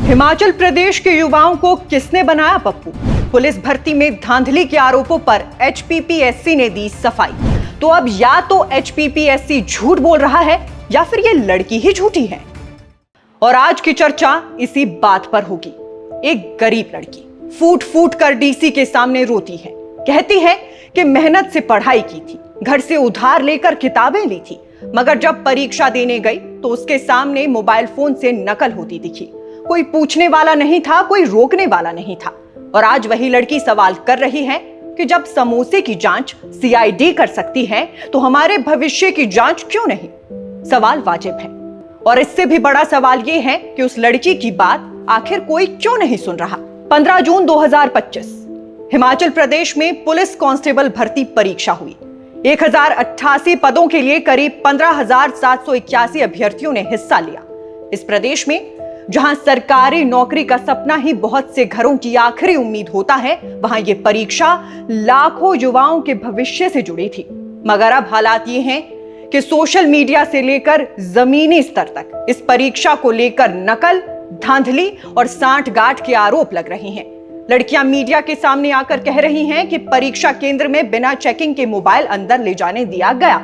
हिमाचल प्रदेश के युवाओं को किसने बनाया पप्पू? पुलिस भर्ती में धांधली के आरोपों पर एचपीपीएससी ने दी सफाई। तो अब या तो एचपीपीएससी झूठ बोल रहा है या फिर ये लड़की ही झूठी है। और आज की चर्चा इसी बात पर होगी। एक गरीब लड़की फूट फूट कर डीसी के सामने रोती है, कहती है कि मेहनत से पढ़ाई की थी, घर से उधार लेकर किताबें ली थी, मगर जब परीक्षा देने गई तो उसके सामने मोबाइल फोन से नकल होती दिखी। कोई पूछने वाला नहीं था, कोई रोकने वाला नहीं था। और आज वही लड़की सवाल कर रही है कि जब समोसे की जांच सीआईडी कर सकती है तो हमारे भविष्य की जांच क्यों नहीं? सवाल वाजिब है। और इससे भी बड़ा सवाल यह है कि उस लड़की की बात आखिर कोई क्यों नहीं सुन रहा। 15 जून 2025 हिमाचल प्रदेश में पुलिस कांस्टेबल भर्ती परीक्षा हुई। 1088 पदों के लिए करीब 15,781 अभ्यर्थियों ने हिस्सा लिया। इस प्रदेश में जहां सरकारी नौकरी का सपना ही बहुत से घरों की आखिरी उम्मीद होता है, वहां यह परीक्षा लाखों युवाओं के भविष्य से जुड़ी थी। मगर अब हालात ये हैं कि सोशल मीडिया से लेकर जमीनी स्तर तक इस परीक्षा को लेकर नकल, धांधली और सांठ-गांठ के आरोप लग रहे हैं। लड़कियां मीडिया के सामने आकर कह रही हैं कि परीक्षा केंद्र में बिना चेकिंग के मोबाइल अंदर ले जाने दिया गया।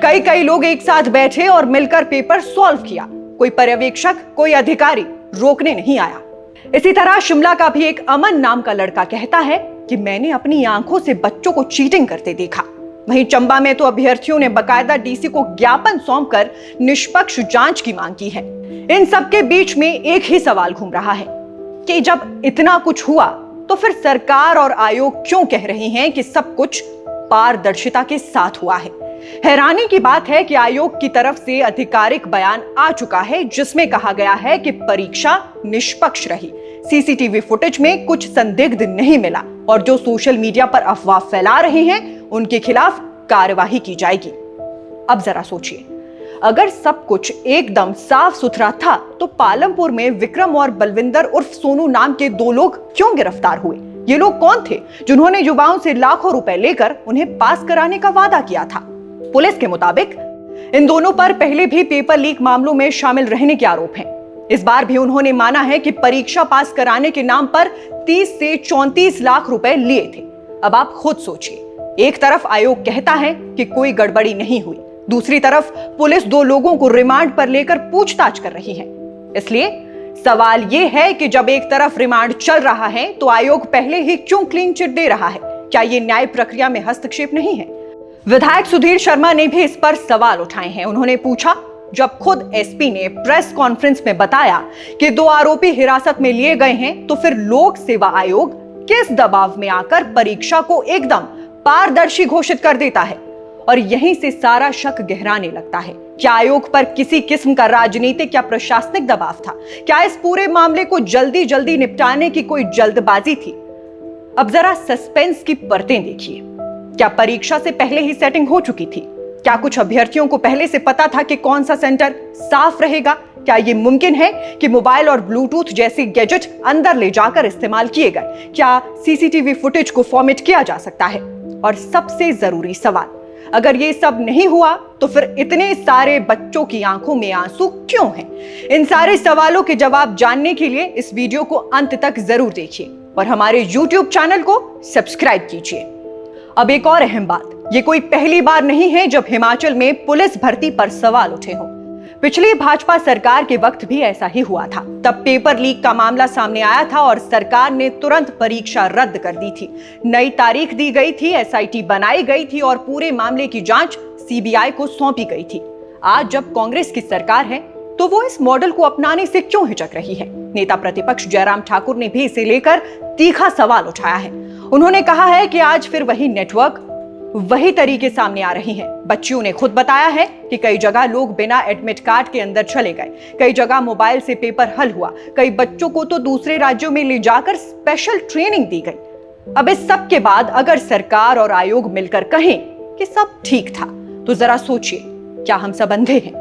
कई लोग एक साथ बैठे और मिलकर पेपर सॉल्व किया। कोई पर्यवेक्षक, कोई अधिकारी रोकने नहीं आया। इसी तरह शिमला का भी एक अमन नाम का लड़का कहता है कि मैंने अपनी आंखों से बच्चों को चीटिंग करते देखा। वहीं चंबा में तो अभ्यर्थियों ने बकायदा डीसी को ज्ञापन सौंपकर निष्पक्ष जांच की मांग की है। इन सबके बीच में एक ही सवाल घूम रहा है कि जब इतना कुछ हुआ तो फिर सरकार और आयोग क्यों कह रहे हैं कि सब कुछ पारदर्शिता के साथ हुआ है? हैरानी की बात है कि आयोग की तरफ से आधिकारिक बयान आ चुका है जिसमें कहा गया है कि परीक्षा निष्पक्ष रही, सीसीटीवी फुटेज में कुछ संदिग्ध नहीं मिला और जो सोशल मीडिया पर अफवाह फैला रहे हैं उनके खिलाफ कार्यवाही की जाएगी। अब जरा सोचिए, अगर सब कुछ एकदम साफ सुथरा था तो पालमपुर में विक्रम और बलविंदर उर्फ सोनू नाम के 2 लोग क्यों गिरफ्तार हुए? ये लोग कौन थे जिन्होंने युवाओं से लाखों रुपए लेकर उन्हें पास कराने का वादा किया था? पुलिस के मुताबिक इन दोनों पर पहले भी पेपर लीक मामलों में शामिल रहने के आरोप हैं। इस बार भी उन्होंने माना है कि परीक्षा पास कराने के नाम पर 30 से 34 लाख रुपए लिए थे। अब आप खुद सोचिए, एक तरफ आयोग कहता है कि कोई गड़बड़ी नहीं हुई, दूसरी तरफ पुलिस 2 लोगों को रिमांड पर लेकर पूछताछ कर रही है। इसलिए सवाल यह है कि जब एक तरफ रिमांड चल रहा है तो आयोग पहले ही क्यों क्लीन चिट दे रहा है? क्या यह न्याय प्रक्रिया में हस्तक्षेप नहीं है? विधायक सुधीर शर्मा ने भी इस पर सवाल उठाए हैं। उन्होंने पूछा, जब खुद एसपी ने प्रेस कॉन्फ्रेंस में बताया कि 2 आरोपी हिरासत में लिए गए हैं तो फिर लोक सेवा आयोग किस दबाव में आकर परीक्षा को एकदम पारदर्शी घोषित कर देता है? और यहीं से सारा शक गहराने लगता है। क्या आयोग पर किसी किस्म का राजनीतिक या प्रशासनिक दबाव था? क्या इस पूरे मामले को जल्दी जल्दी निपटाने की कोई जल्दबाजी थी? अब जरा सस्पेंस की परतें देखिए। क्या परीक्षा से पहले ही सेटिंग हो चुकी थी? क्या कुछ अभ्यर्थियों को पहले से पता था कि कौन सा सेंटर साफ रहेगा? क्या यह मुमकिन है कि मोबाइल और ब्लूटूथ जैसी गैजेट अंदर ले जाकर इस्तेमाल किए गए? क्या सीसीटीवी फुटेज को फॉर्मेट किया जा सकता है? और सबसे जरूरी सवाल, अगर ये सब नहीं हुआ तो फिर इतने सारे बच्चों की आंखों में आंसू क्यों हैं? इन सारे सवालों के जवाब जानने के लिए इस वीडियो को अंत तक जरूर देखिए और हमारे YouTube चैनल को सब्सक्राइब कीजिए। अब एक और अहम बात, ये कोई पहली बार नहीं है जब हिमाचल में पुलिस भर्ती पर सवाल उठे हों। पिछली भाजपा सरकार के वक्त भी ऐसा ही हुआ था। तब पेपर लीक का मामला सामने आया था और सरकार ने तुरंत परीक्षा रद्द कर दी थी। नई तारीख दी गई थी, एसआईटी बनाई गई थी और पूरे मामले की जांच सीबीआई को सौंपी गई थी। आज जब कांग्रेस की सरकार है तो वो इस मॉडल को अपनाने से क्यों हिचक रही है? नेता प्रतिपक्ष जयराम ठाकुर ने भी इसे लेकर तीखा सवाल उठाया है। उन्होंने कहा है कि आज फिर वही नेटवर्क, वही तरीके सामने आ रहे हैं। बच्चियों ने खुद बताया है कि कई जगह लोग बिना एडमिट कार्ड के अंदर चले गए, कई जगह मोबाइल से पेपर हल हुआ, कई बच्चों को तो दूसरे राज्यों में ले जाकर स्पेशल ट्रेनिंग दी गई। अब इस सब के बाद अगर सरकार और आयोग मिलकर कहें कि सब ठीक था तो जरा सोचिए, क्या हम सब अंधे हैं?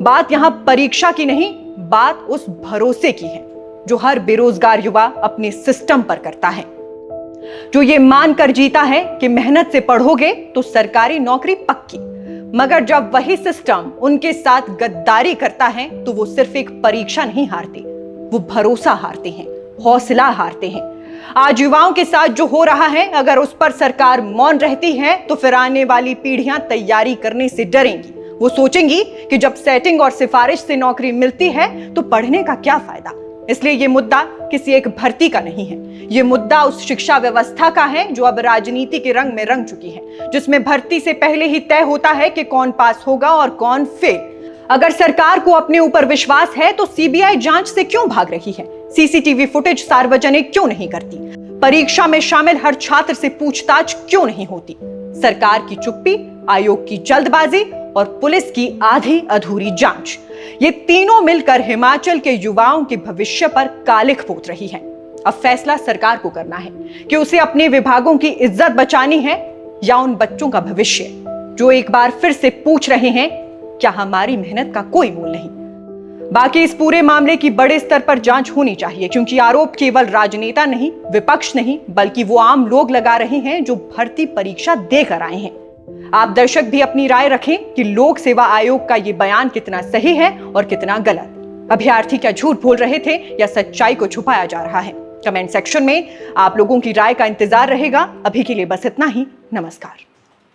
बात यहां परीक्षा की नहीं, बात उस भरोसे की है जो हर बेरोजगार युवा अपने सिस्टम पर करता है, जो ये मानकर जीता है कि मेहनत से पढ़ोगे तो सरकारी नौकरी पक्की। मगर जब वही सिस्टम उनके साथ गद्दारी करता है तो वो सिर्फ एक परीक्षा नहीं हारती, वो भरोसा हारते हैं, हौसला हारते हैं। आज युवाओं के साथ जो हो रहा है, अगर उस पर सरकार मौन रहती है तो फिर आने वाली पीढ़ियां तैयारी करने से डरेंगी। वो सोचेंगी कि जब सेटिंग और सिफारिश से नौकरी मिलती है तो पढ़ने का क्या फायदा। इसलिए ये मुद्दा किसी एक भर्ती का नहीं है, ये मुद्दा उस शिक्षा व्यवस्था का है जो अब राजनीति के रंग में रंग चुकी है, जिसमें भर्ती से पहले ही तय होता है कि कौन पास होगा और कौन फेल। अगर सरकार को अपने ऊपर विश्वास है तो सीबीआई जांच से क्यों भाग रही है? सीसीटीवी फुटेज सार्वजनिक क्यों नहीं करती? परीक्षा में शामिल हर छात्र से पूछताछ क्यों नहीं होती? सरकार की चुप्पी, आयोग की जल्दबाजी और पुलिस की आधी अधूरी जांच, ये तीनों मिलकर हिमाचल के युवाओं के भविष्य पर कालिख पोत रही है। अब फैसला सरकार को करना है कि उसे अपने विभागों की इज्जत बचानी है या उन बच्चों का भविष्य जो एक बार फिर से पूछ रहे हैं, क्या हमारी मेहनत का कोई मूल नहीं? बाकी इस पूरे मामले की बड़े स्तर पर जांच होनी चाहिए, क्योंकि आरोप केवल राजनेता नहीं, विपक्ष नहीं, बल्कि वो आम लोग लगा रहे हैं जो भर्ती परीक्षा देकर आए हैं। आप दर्शक भी अपनी राय रखें कि लोक सेवा आयोग का ये बयान कितना सही है और कितना गलत। अभ्यर्थी क्या झूठ बोल रहे थे या सच्चाई को छुपाया जा रहा है? कमेंट सेक्शन में आप लोगों की राय का इंतजार रहेगा। अभी के लिए बस इतना ही। नमस्कार।